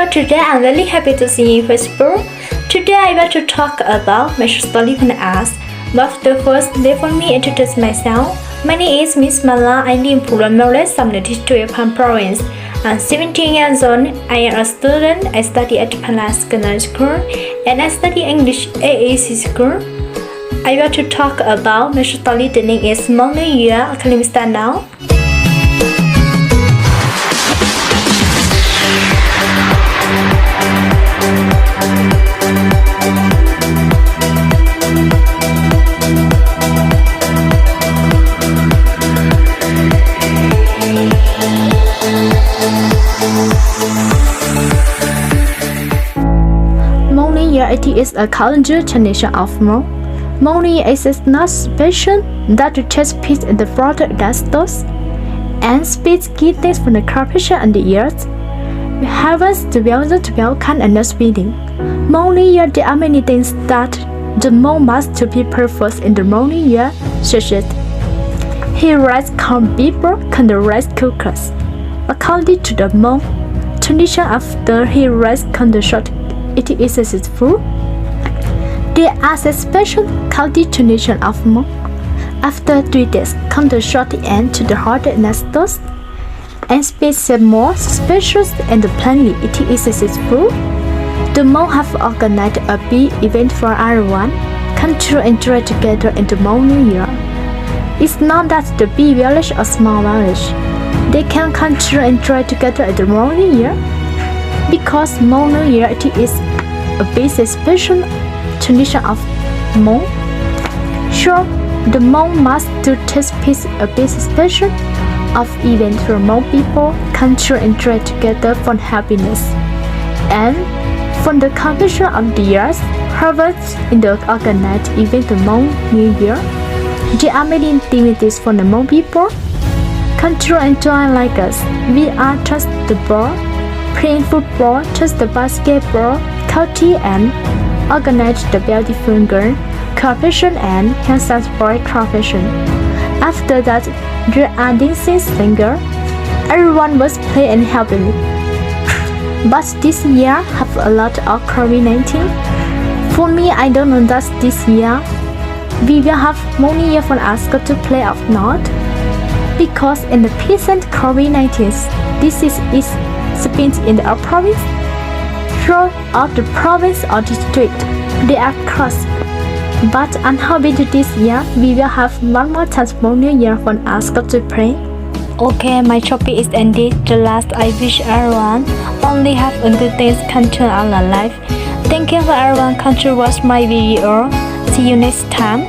Hello, today I'm really happy to see you in Facebook. Today I want to talk about my story when asked. But the first, let me introduce myself. My name is Miss Mala. I live in Pulamore, Samnati Tuyapan province. I'm 17 years old. I am a student. I study at Palace Secondary School and I study English AAC School. I want to talk about my story. The name is Hmong New Year. Can we start now? Hmong New Year it is a calendar tradition of Hmong. Hmong New Year is not special that to test peace in the front ancestors and speaks key things from the corruption and the earth. We harvest the welcome and not speeding. Hmong New Year there are many things that the Hmong must to be perfect in the Hmong New Year, such as he rides corn people can the rice cookers. According to the Hmong tradition, after he rides can the short it is successful. There are a special cultic tradition of Hmong. After 3 days, come the short end to the hot nesters and space more special and plainly it is successful. The Hmong have organized a big event for everyone, come to enjoy together in the Hmong New Year. It's not that the big village or small village. They can come to enjoy together at the Hmong New Year. Because Hmong New Year it is a basic special tradition of Hmong. Sure, the Hmong must do test piece a basic special of event for Hmong people come to enjoy together for happiness. And from the completion of the year's harvest in the organized event the Hmong New Year, there are many activities for the Hmong people. Come to enjoy like us. We are just the ball, playing football, just the basketball, culty and organize the beautiful girl, corporation and handsome boy corporation. After that, there are dancing singer. Everyone must play and happily. But this year have a lot of COVID-19. For me, I don't know that this year we will have Hmong New Year for us to play or not. Because in the present COVID-19 disease is spent in our province, throughout the province or district, they are closed. But unhappy this year, we will have one more chance for New Year for us to pray. Okay, my topic is ended. The last I wish everyone only have a good days continue our life. Thank you for everyone come to watch my video. See you next time.